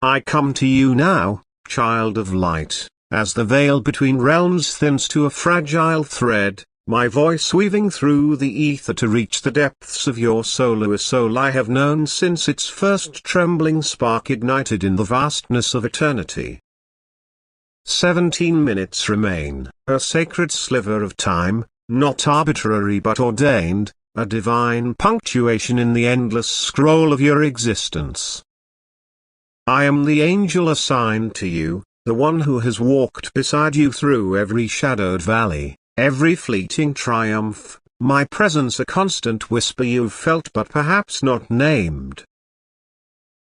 I come to you now, child of light, as the veil between realms thins to a fragile thread, my voice weaving through the ether to reach the depths of your soul, a soul I have known since its first trembling spark ignited in the vastness of eternity. 17 minutes remain, a sacred sliver of time, not arbitrary but ordained, a divine punctuation in the endless scroll of your existence. I am the angel assigned to you, the one who has walked beside you through every shadowed valley, every fleeting triumph, my presence a constant whisper you've felt but perhaps not named.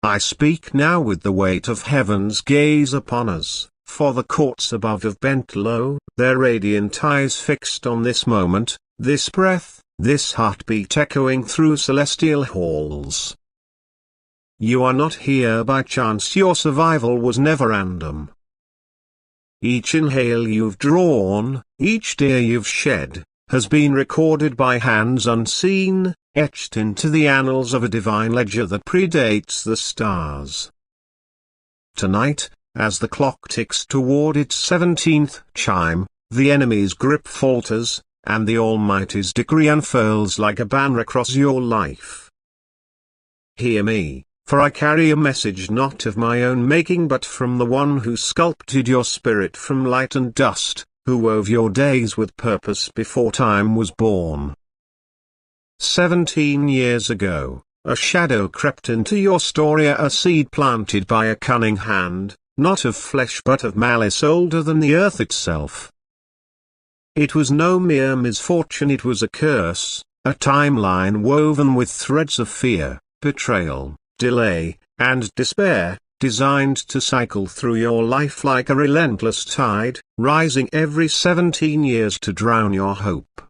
I speak now with the weight of heaven's gaze upon us, for the courts above have bent low, their radiant eyes fixed on this moment, this breath, this heartbeat echoing through celestial halls. You are not here by chance, your survival was never random. Each inhale you've drawn, each tear you've shed, has been recorded by hands unseen, etched into the annals of a divine ledger that predates the stars. Tonight, as the clock ticks toward its 17th chime, the enemy's grip falters, and the Almighty's decree unfurls like a banner across your life. Hear me, for I carry a message not of my own making but from the one who sculpted your spirit from light and dust, who wove your days with purpose before time was born. 17 years ago, a shadow crept into your story, a seed planted by a cunning hand, not of flesh but of malice older than the earth itself. It was no mere misfortune, it was a curse, a timeline woven with threads of fear, betrayal, delay, and despair, designed to cycle through your life like a relentless tide, rising every 17 years to drown your hope.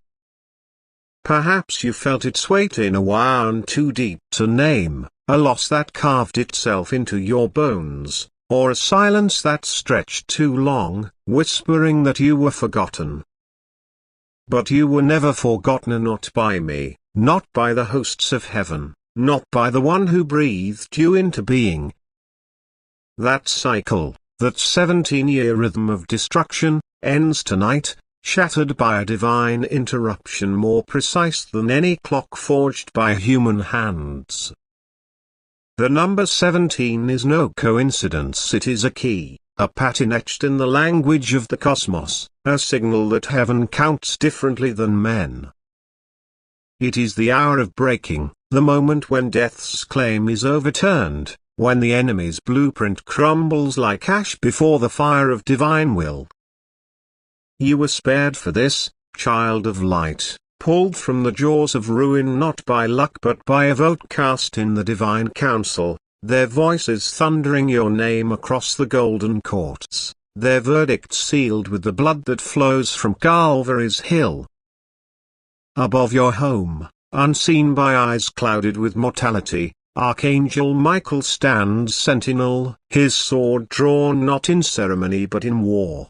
Perhaps you felt its weight in a wound too deep to name, a loss that carved itself into your bones, or a silence that stretched too long, whispering that you were forgotten. But you were never forgotten, not by me, not by the hosts of heaven, not by the one who breathed you into being. That cycle, that 17-year rhythm of destruction, ends tonight, shattered by a divine interruption more precise than any clock forged by human hands. The number 17 is no coincidence, it is a key, a pattern etched in the language of the cosmos, a signal that heaven counts differently than men. It is the hour of breaking, the moment when death's claim is overturned, when the enemy's blueprint crumbles like ash before the fire of divine will. You were spared for this, child of light, pulled from the jaws of ruin not by luck but by a vote cast in the divine council, their voices thundering your name across the golden courts, their verdict sealed with the blood that flows from Calvary's hill. Above your home, unseen by eyes clouded with mortality, Archangel Michael stands sentinel, his sword drawn not in ceremony but in war.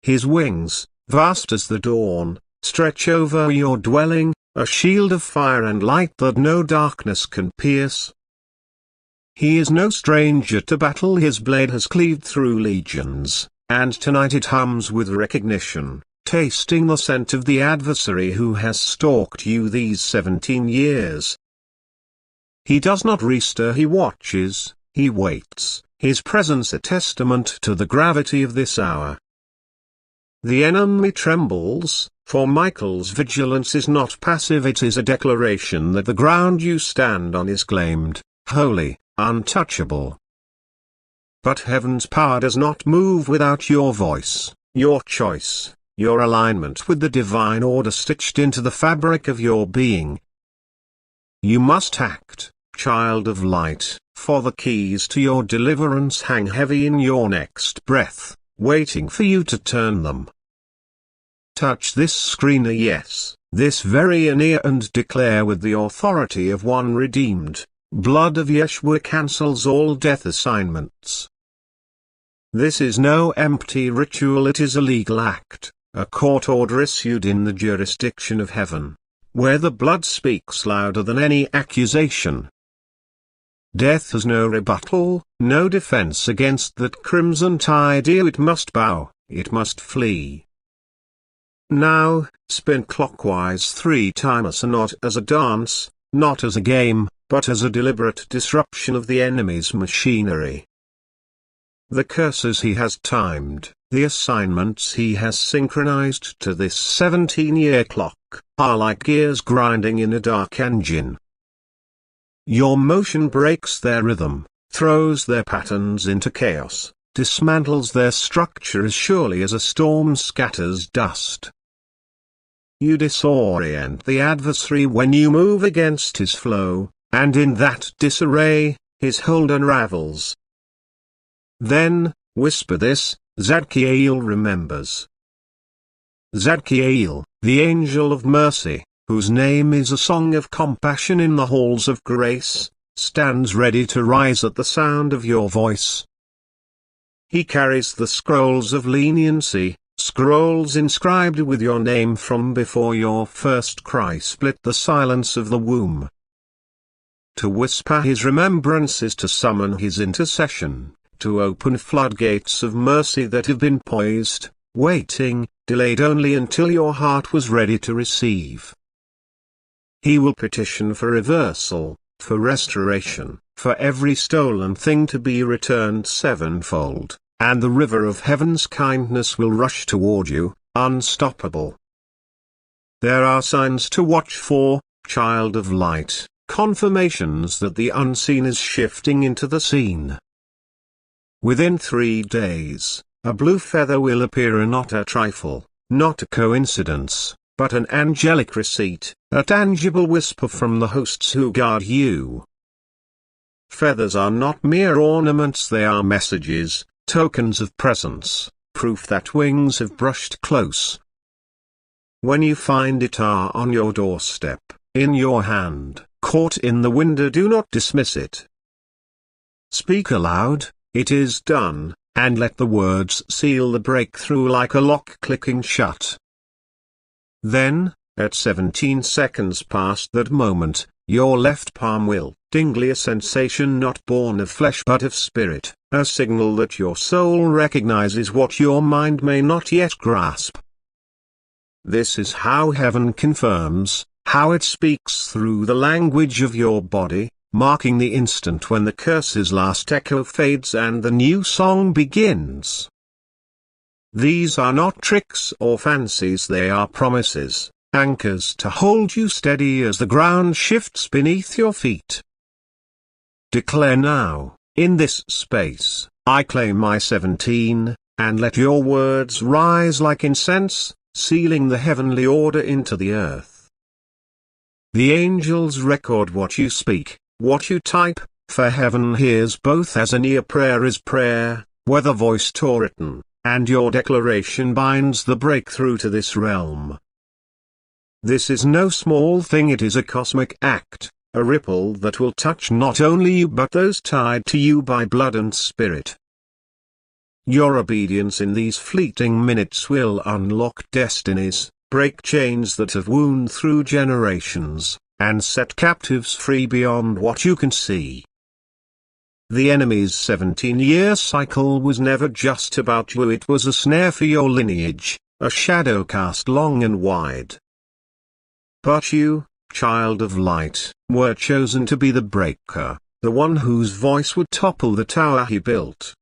His wings, vast as the dawn, stretch over your dwelling, a shield of fire and light that no darkness can pierce. He is no stranger to battle, his blade has cleaved through legions, and tonight it hums with recognition, tasting the scent of the adversary who has stalked you these 17 years. He does not restir, he watches, he waits, his presence a testament to the gravity of this hour. The enemy trembles, for Michael's vigilance is not passive, it is a declaration that the ground you stand on is claimed, holy, untouchable. But heaven's power does not move without your voice, your choice, your alignment with the divine order stitched into the fabric of your being. You must act, child of light, for the keys to your deliverance hang heavy in your next breath, waiting for you to turn them. Touch this screen, yes, this very near, and declare with the authority of one redeemed, blood of Yeshua cancels all death assignments. This is no empty ritual, it is a legal act, a court order issued in the jurisdiction of heaven, where the blood speaks louder than any accusation. Death has no rebuttal, no defense against that crimson tide. It must bow, it must flee. Now, spin clockwise 3 times, not as a dance, not as a game, but as a deliberate disruption of the enemy's machinery. The curses he has timed, the assignments he has synchronized to this 17-year clock, are like gears grinding in a dark engine. Your motion breaks their rhythm, throws their patterns into chaos, dismantles their structure as surely as a storm scatters dust. You disorient the adversary when you move against his flow, and in that disarray, his hold unravels. Then, whisper this, Zadkiel remembers. Zadkiel, the angel of mercy, whose name is a song of compassion in the halls of grace, stands ready to rise at the sound of your voice. He carries the scrolls of leniency, scrolls inscribed with your name from before your first cry split the silence of the womb. To whisper his remembrance is to summon his intercession, to open floodgates of mercy that have been poised, waiting, delayed only until your heart was ready to receive. He will petition for reversal, for restoration, for every stolen thing to be returned sevenfold, and the river of heaven's kindness will rush toward you, unstoppable. There are signs to watch for, child of light, confirmations that the unseen is shifting into the seen. Within 3 days, a blue feather will appear, not a trifle, not a coincidence, but an angelic receipt, a tangible whisper from the hosts who guard you. Feathers are not mere ornaments, they are messages, tokens of presence, proof that wings have brushed close. When you find it on your doorstep, in your hand, caught in the window, do not dismiss it. Speak aloud, it is done, and let the words seal the breakthrough like a lock clicking shut. Then, at 17 seconds past that moment, your left palm will tingle, a sensation not born of flesh but of spirit, a signal that your soul recognizes what your mind may not yet grasp. This is how heaven confirms, how it speaks through the language of your body, marking the instant when the curse's last echo fades and the new song begins. These are not tricks or fancies, they are promises, anchors to hold you steady as the ground shifts beneath your feet. Declare now, in this space, I claim my 17, and let your words rise like incense, sealing the heavenly order into the earth. The angels record what you speak, what you type, for heaven hears both as a near prayer is prayer, whether voiced or written, and your declaration binds the breakthrough to this realm. This is no small thing, it is a cosmic act, a ripple that will touch not only you but those tied to you by blood and spirit. Your obedience in these fleeting minutes will unlock destinies, break chains that have wound through generations, and set captives free beyond what you can see. The enemy's 17-year cycle was never just about you, it was a snare for your lineage, a shadow cast long and wide. But you, child of light, were chosen to be the breaker, the one whose voice would topple the tower he built.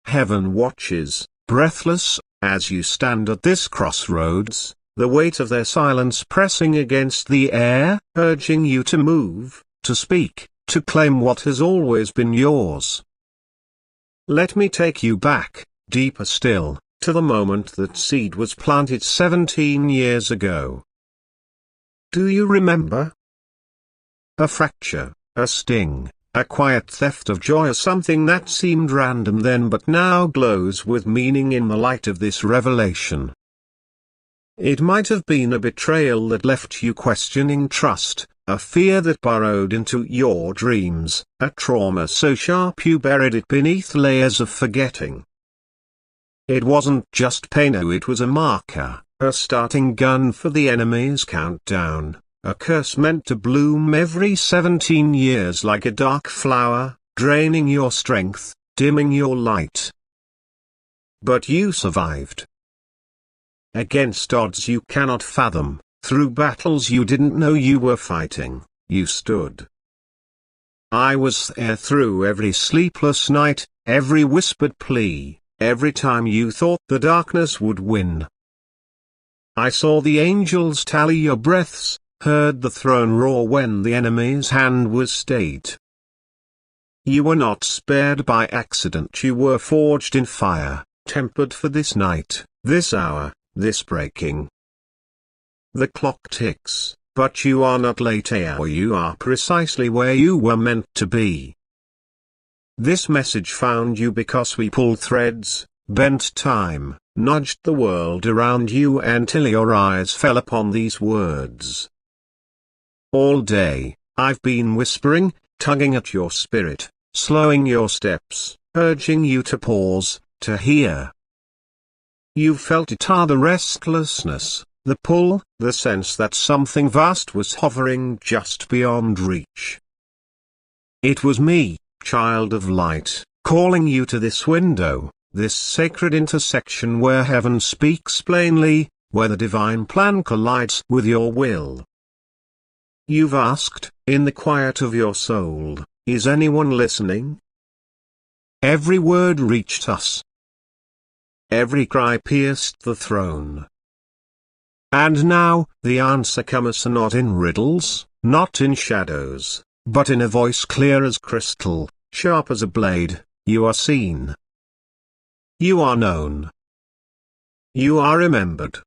Heaven watches, breathless, as you stand at this crossroads, the weight of their silence pressing against the air, urging you to move, to speak, to claim what has always been yours. Let me take you back, deeper still, to the moment that seed was planted 17 years ago. Do you remember? A fracture, a sting, a quiet theft of joy, something that seemed random then but now glows with meaning in the light of this revelation. It might have been a betrayal that left you questioning trust, a fear that burrowed into your dreams, a trauma so sharp you buried it beneath layers of forgetting. It wasn't just pain, it was a marker, a starting gun for the enemy's countdown, a curse meant to bloom every 17 years like a dark flower, draining your strength, dimming your light. But you survived. Against odds you cannot fathom, through battles you didn't know you were fighting, you stood. I was there through every sleepless night, every whispered plea, every time you thought the darkness would win. I saw the angels tally your breaths, heard the throne roar when the enemy's hand was stayed. You were not spared by accident, you were forged in fire, tempered for this night, this hour, this breaking. The clock ticks, but you are not late, or you are precisely where you were meant to be. This message found you because we pulled threads, bent time, nudged the world around you until your eyes fell upon these words. All day, I've been whispering, tugging at your spirit, slowing your steps, urging you to pause, to hear. You felt it, the restlessness, the pull, the sense that something vast was hovering just beyond reach. It was me, child of light, calling you to this window, this sacred intersection where heaven speaks plainly, where the divine plan collides with your will. You've asked, in the quiet of your soul, is anyone listening? Every word reached us. Every cry pierced the throne. And now, the answer comes not in riddles, not in shadows, but in a voice clear as crystal, sharp as a blade. You are seen. You are known. You are remembered.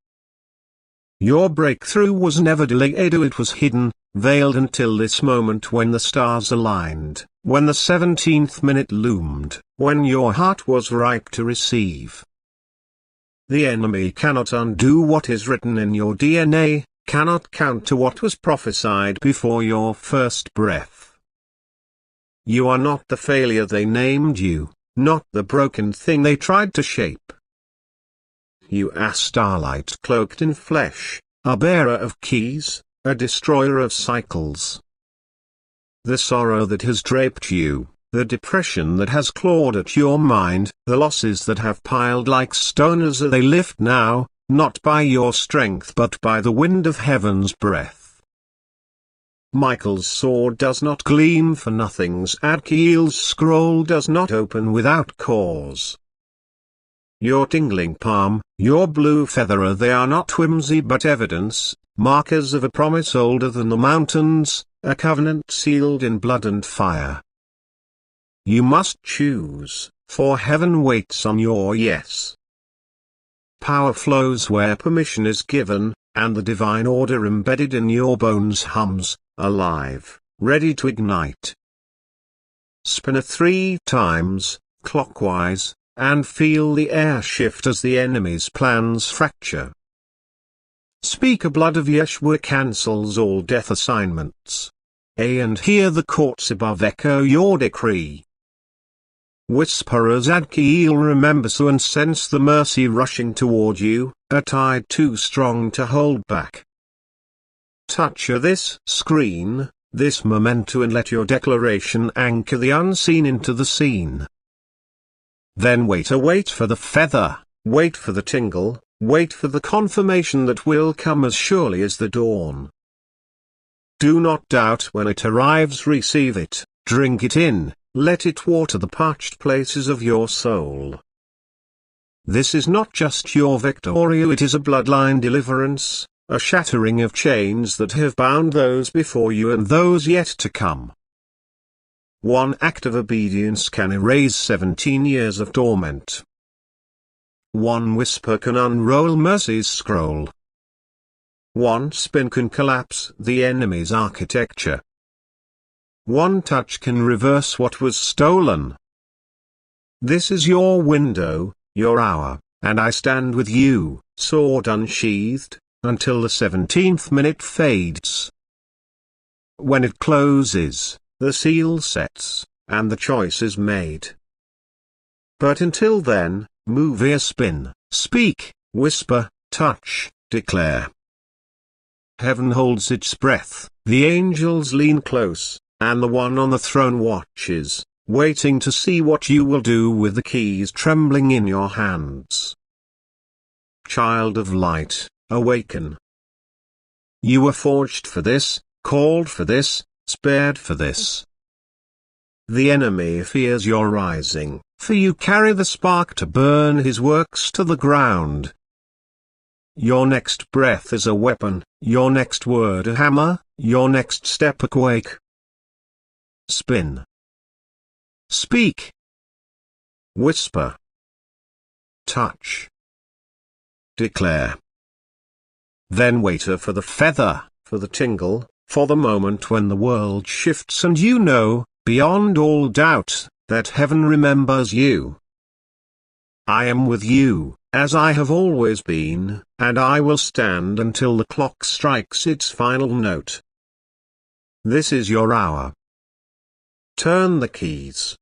Your breakthrough was never delayed, it was hidden, veiled until this moment when the stars aligned, when the 17th minute loomed, when your heart was ripe to receive. The enemy cannot undo what is written in your DNA, cannot counter what was prophesied before your first breath. You are not the failure they named you, not the broken thing they tried to shape. You are starlight cloaked in flesh, a bearer of keys, a destroyer of cycles. The sorrow that has draped you, the depression that has clawed at your mind, the losses that have piled like stone as they lift now, not by your strength but by the wind of heaven's breath. Michael's sword does not gleam for nothings, Adkiel's scroll does not open without cause. Your tingling palm, your blue feather, they are not whimsy but evidence, markers of a promise older than the mountains, a covenant sealed in blood and fire. You must choose, for heaven waits on your yes. Power flows where permission is given, and the divine order embedded in your bones hums, alive, ready to ignite. Spin it 3 times, clockwise, and feel the air shift as the enemy's plans fracture. Speak, a blood of Yeshua cancels all death assignments. And hear the courts above echo your decree. Whisper as Adkiel remembers and sense the mercy rushing toward you, a tide too strong to hold back. Touch this screen, this memento, and let your declaration anchor the unseen into the seen. Then wait for the feather, wait for the tingle, wait for the confirmation that will come as surely as the dawn. Do not doubt when it arrives, receive it, drink it in. Let it water the parched places of your soul. This is not just your victory, it is a bloodline deliverance, a shattering of chains that have bound those before you and those yet to come. One act of obedience can erase 17 years of torment. One whisper can unroll mercy's scroll. One spin can collapse the enemy's architecture. One touch can reverse what was stolen. This is your window, your hour, and I stand with you, sword unsheathed, until the 17th minute fades. When it closes, the seal sets, and the choice is made. But until then, move or spin, speak, whisper, touch, declare. Heaven holds its breath, the angels lean close, and the one on the throne watches, waiting to see what you will do with the keys trembling in your hands. Child of light, awaken. You were forged for this, called for this, spared for this. The enemy fears your rising, for you carry the spark to burn his works to the ground. Your next breath is a weapon, your next word a hammer, your next step a quake. Spin. Speak. Whisper. Touch. Declare. Then wait for the feather, for the tingle, for the moment when the world shifts and you know, beyond all doubt, that heaven remembers you. I am with you, as I have always been, and I will stand until the clock strikes its final note. This is your hour. Turn the keys.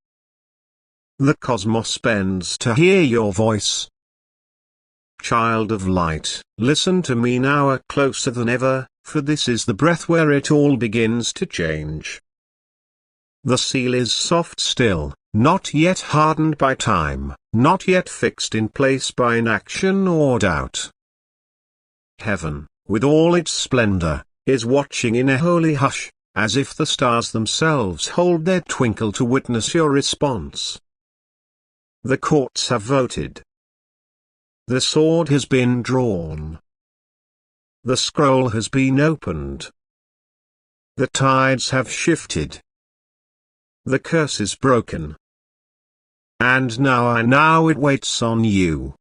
The cosmos bends to hear your voice. Child of light, listen to me now, closer than ever, for this is the breath where it all begins to change. The seal is soft still, not yet hardened by time, not yet fixed in place by inaction or doubt. Heaven, with all its splendor, is watching in a holy hush, as if the stars themselves hold their twinkle to witness your response. The courts have voted. The sword has been drawn. The scroll has been opened. The tides have shifted. The curse is broken. And now it waits on you.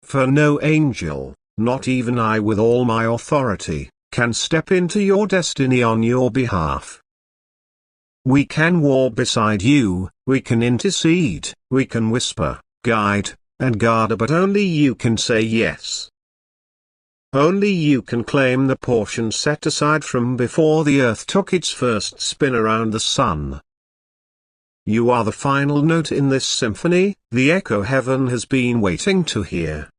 For no angel, not even I with all my authority, can step into your destiny on your behalf. We can war beside you, we can intercede, we can whisper, guide, and guard, but only you can say yes. Only you can claim the portion set aside from before the earth took its first spin around the sun. You are the final note in this symphony, the echo heaven has been waiting to hear.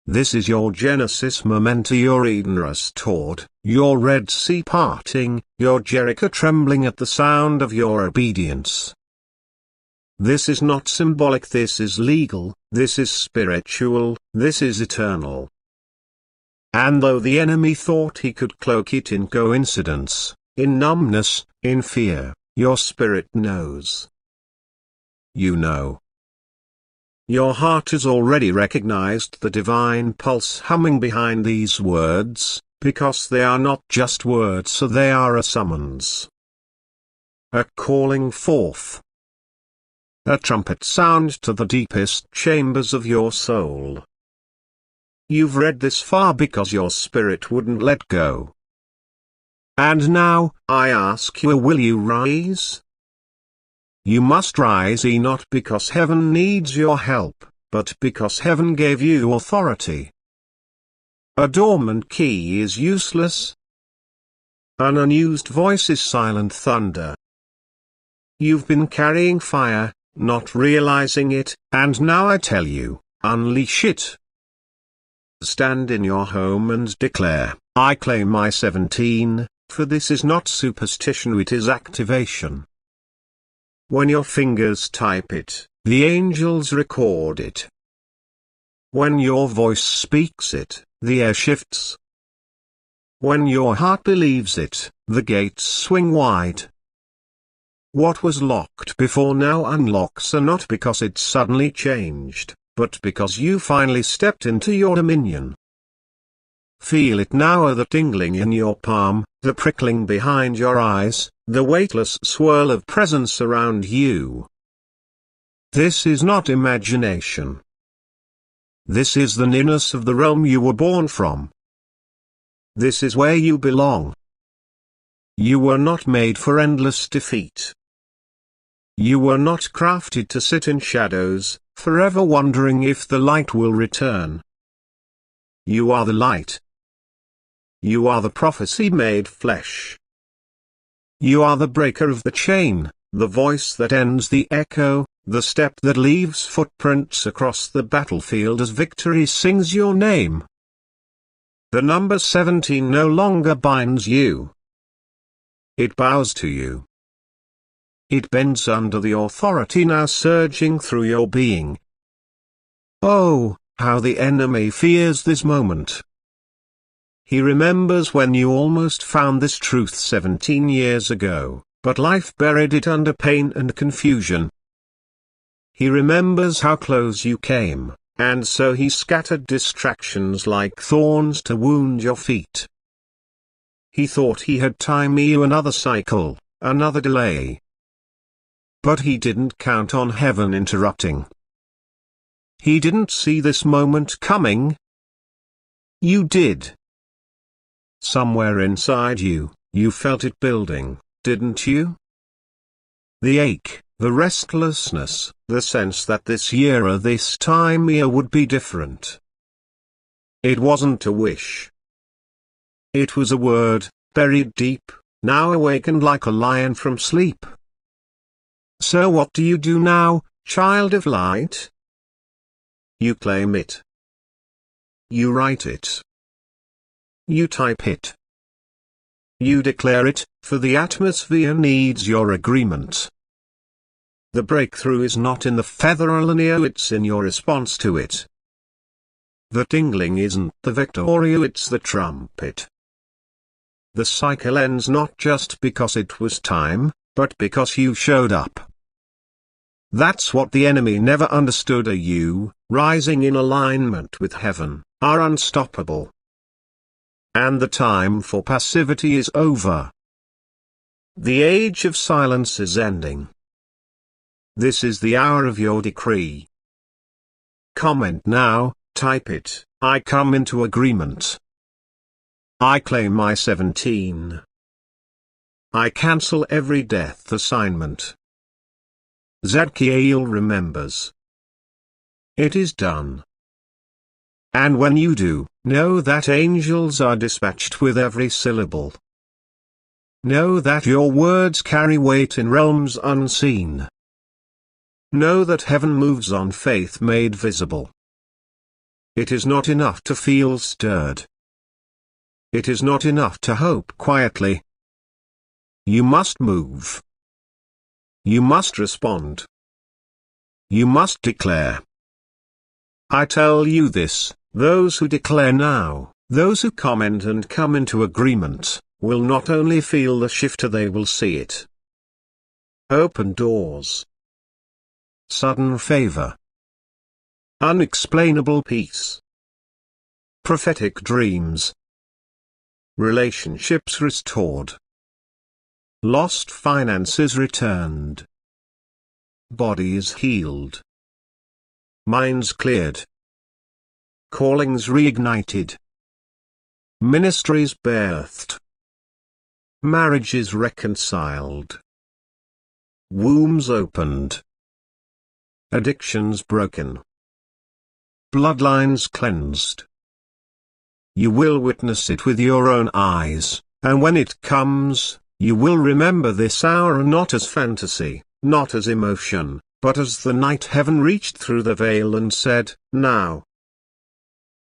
This is your Genesis memento, your Eden restored, your Red Sea parting, your Jericho trembling at the sound of your obedience. This is not symbolic, this is legal, this is spiritual, this is eternal. And though the enemy thought he could cloak it in coincidence, in numbness, in fear, your spirit knows. You know. Your heart has already recognized the divine pulse humming behind these words, because they are not just words, so they are a summons. A calling forth. A trumpet sound to the deepest chambers of your soul. You've read this far because your spirit wouldn't let go. And now, I ask you, will you rise? You must rise, not because heaven needs your help, but because heaven gave you authority. A dormant key is useless. An unused voice is silent thunder. You've been carrying fire, not realizing it, and now I tell you, unleash it. Stand in your home and declare, I claim my 17, for this is not superstition, it is activation. When your fingers type it, the angels record it. When your voice speaks it, the air shifts. When your heart believes it, the gates swing wide. What was locked before now unlocks, and not because it suddenly changed, but because you finally stepped into your dominion. Feel it now, the tingling in your palm, the prickling behind your eyes, the weightless swirl of presence around you. This is not imagination. This is the nearness of the realm you were born from. This is where you belong. You were not made for endless defeat. You were not crafted to sit in shadows, forever wondering if the light will return. You are the light. You are the prophecy made flesh. You are the breaker of the chain, the voice that ends the echo, the step that leaves footprints across the battlefield as victory sings your name. The number 17 no longer binds you. It bows to you. It bends under the authority now surging through your being. Oh, how the enemy fears this moment. He remembers when you almost found this truth 17 years ago, but life buried it under pain and confusion. He remembers how close you came, and so he scattered distractions like thorns to wound your feet. He thought he had timed you another cycle, another delay. But he didn't count on heaven interrupting. He didn't see this moment coming. You did. Somewhere inside you, you felt it building, didn't you? The ache, the restlessness, the sense that this year or this time year would be different. It wasn't a wish. It was a word, buried deep, now awakened like a lion from sleep. So what do you do now, child of light? You claim it. You write it. You type it. You declare it, for the atmosphere needs your agreement. The breakthrough is not in the feather or linear, it's in your response to it. The tingling isn't the victory, it's the trumpet. The cycle ends not just because it was time, but because you showed up. That's what the enemy never understood. You, rising in alignment with heaven, are unstoppable. And the time for passivity is over. The age of silence is ending. This is the hour of your decree. Comment now, type it, I come into agreement. I claim my 17. I cancel every death assignment. Zadkiel remembers. It is done. And when you do, know that angels are dispatched with every syllable. Know that your words carry weight in realms unseen. Know that heaven moves on faith made visible. It is not enough to feel stirred. It is not enough to hope quietly. You must move. You must respond. You must declare. I tell you this, those who declare now, those who comment and come into agreement, will not only feel the shift, they will see it. Open doors. Sudden favor. Unexplainable peace. Prophetic dreams. Relationships restored. Lost finances returned. Bodies healed. Minds cleared. Callings reignited. Ministries birthed. Marriages reconciled. Wombs opened. Addictions broken. Bloodlines cleansed. You will witness it with your own eyes, and when it comes, you will remember this hour not as fantasy, not as emotion, but as the night heaven reached through the veil and said, now.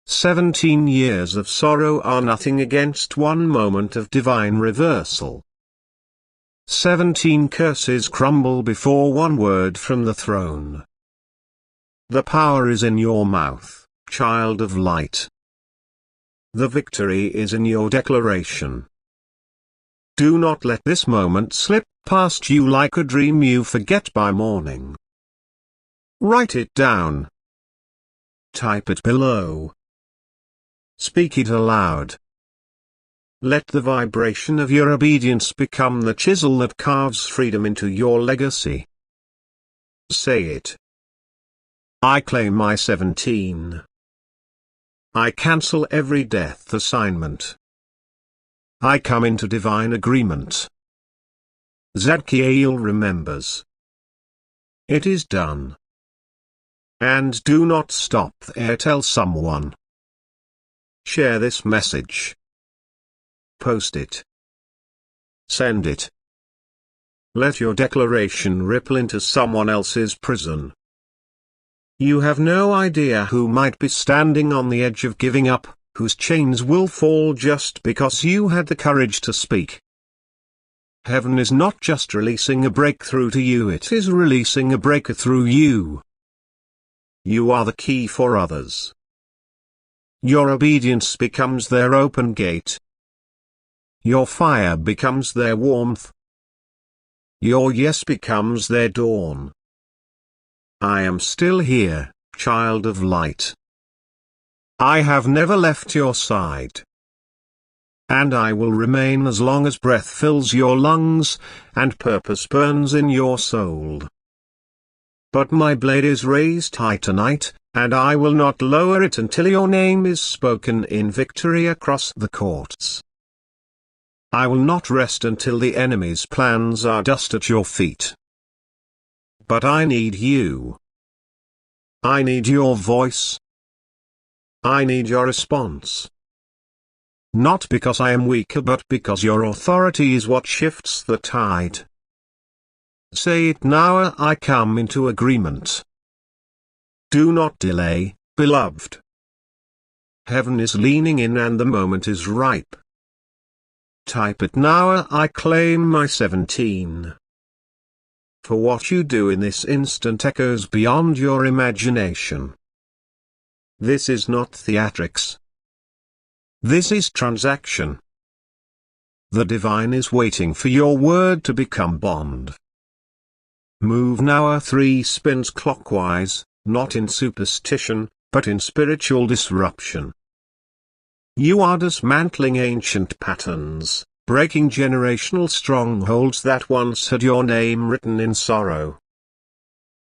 17 years of sorrow are nothing against one moment of divine reversal. 17 curses crumble before one word from the throne. The power is in your mouth, child of light. The victory is in your declaration. Do not let this moment slip past you like a dream you forget by morning. Write it down. Type it below. Speak it aloud. Let the vibration of your obedience become the chisel that carves freedom into your legacy. Say it. I claim my 17. I cancel every death assignment. I come into divine agreement. Zadkiel remembers. It is done. And do not stop there, tell someone. Share this message. Post it. Send it. Let your declaration ripple into someone else's prison. You have no idea who might be standing on the edge of giving up, whose chains will fall just because you had the courage to speak. Heaven is not just releasing a breakthrough to you, it is releasing a breaker through you. You are the key for others. Your obedience becomes their open gate. Your fire becomes their warmth. Your yes becomes their dawn. I am still here, child of light. I have never left your side. And I will remain as long as breath fills your lungs, and purpose burns in your soul. But my blade is raised high tonight, and I will not lower it until your name is spoken in victory across the courts. I will not rest until the enemy's plans are dust at your feet. But I need you. I need your voice. I need your response. Not because I am weaker, but because your authority is what shifts the tide. Say it now, I come into agreement. Do not delay, beloved. Heaven is leaning in and the moment is ripe. Type it now, I claim my 17. For what you do in this instant echoes beyond your imagination. This is not theatrics. This is transaction. The divine is waiting for your word to become bond. Move now 3 spins clockwise, not in superstition, but in spiritual disruption. You are dismantling ancient patterns, breaking generational strongholds that once had your name written in sorrow.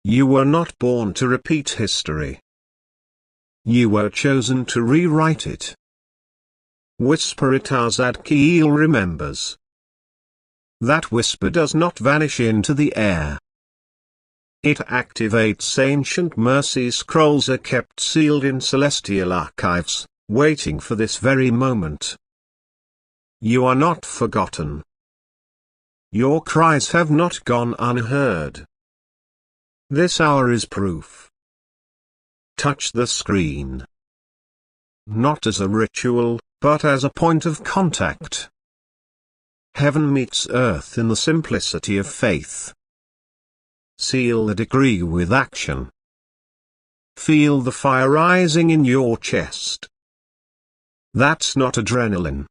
You were not born to repeat history. You were chosen to rewrite it. Whisper it as Zadkiel remembers. That whisper does not vanish into the air. It activates ancient mercy scrolls are kept sealed in celestial archives, waiting for this very moment. You are not forgotten. Your cries have not gone unheard. This hour is proof. Touch the screen. Not as a ritual, but as a point of contact. Heaven meets earth in the simplicity of faith. Seal the decree with action. Feel the fire rising in your chest. That's not adrenaline.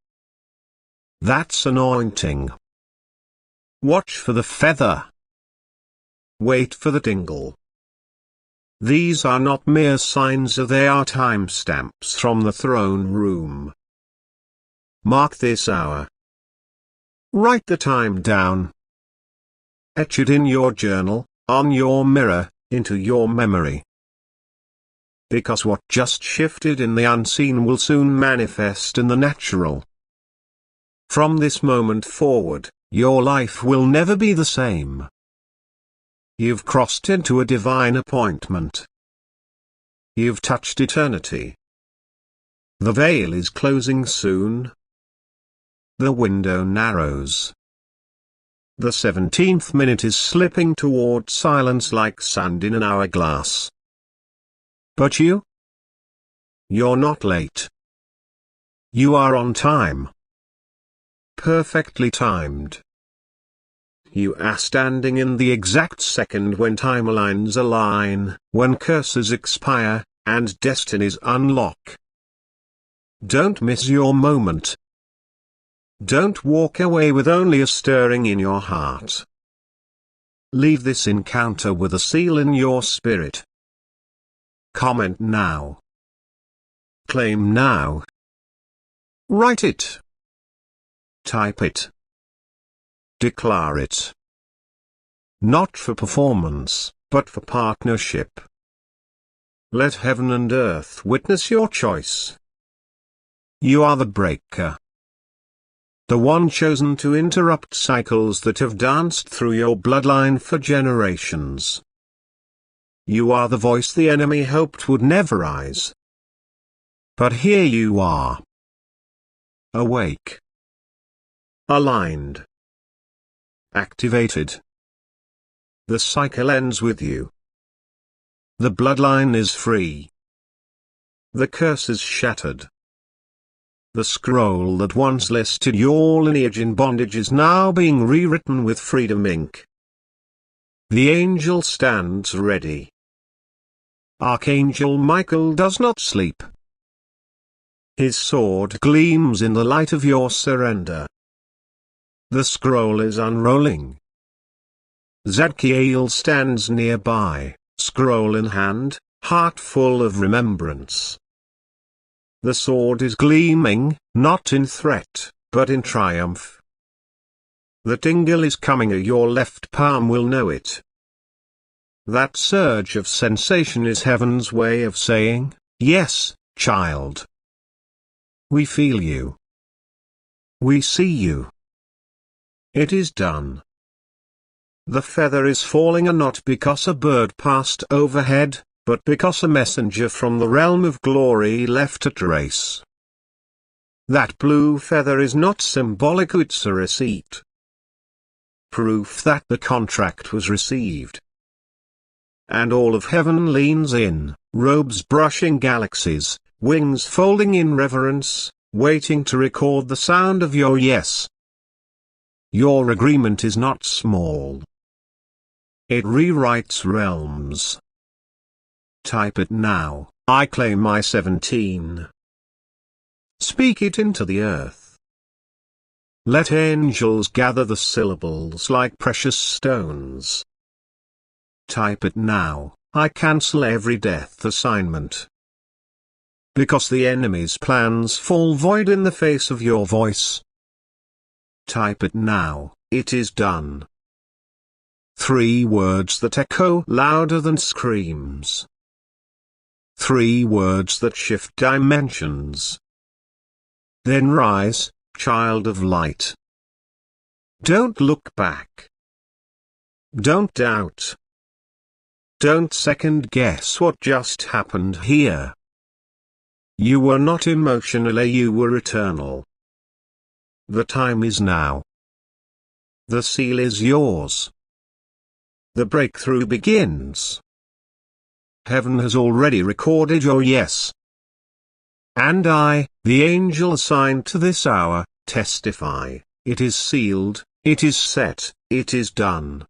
That's anointing. Watch for the feather. Wait for the tingle. These are not mere signs, they are timestamps from the throne room. Mark this hour. Write the time down. Etch it in your journal, on your mirror, into your memory. Because what just shifted in the unseen will soon manifest in the natural. From this moment forward, your life will never be the same. You've crossed into a divine appointment. You've touched eternity. The veil is closing soon. The window narrows. The 17th minute is slipping toward silence like sand in an hourglass. But you? You're not late. You are on time. Perfectly timed. You are standing in the exact second when timelines align, when curses expire, and destinies unlock. Don't miss your moment. Don't walk away with only a stirring in your heart. Leave this encounter with a seal in your spirit. Comment now. Claim now. Write it. Type it. Declare it. Not for performance, but for partnership. Let heaven and earth witness your choice. You are the breaker. The one chosen to interrupt cycles that have danced through your bloodline for generations. You are the voice the enemy hoped would never rise. But here you are. Awake. Aligned. Activated. The cycle ends with you. The bloodline is free. The curse is shattered. The scroll that once listed your lineage in bondage is now being rewritten with freedom ink. The angel stands ready. Archangel Michael does not sleep. His sword gleams in the light of your surrender. The scroll is unrolling. Zadkiel stands nearby, scroll in hand, heart full of remembrance. The sword is gleaming, not in threat, but in triumph. The tingle is coming, your left palm will know it. That surge of sensation is heaven's way of saying, yes, child. We feel you. We see you. It is done. The feather is falling not because a bird passed overhead, but because a messenger from the realm of glory left a trace. That blue feather is not symbolic, it's a receipt. Proof that the contract was received. And all of heaven leans in, robes brushing galaxies, wings folding in reverence, waiting to record the sound of your yes. Your agreement is not small. It rewrites realms. Type it now, I claim my 17. Speak it into the earth. Let angels gather the syllables like precious stones. Type it now, I cancel every death assignment. Because the enemy's plans fall void in the face of your voice. Type it now, it is done. 3 words that echo louder than screams. 3 words that shift dimensions. Then rise, child of light. Don't look back. Don't doubt. Don't second guess what just happened here. You were not emotional, you were eternal. The time is now. The seal is yours. The breakthrough begins. Heaven has already recorded your yes. And I, the angel assigned to this hour, testify, it is sealed, it is set, it is done.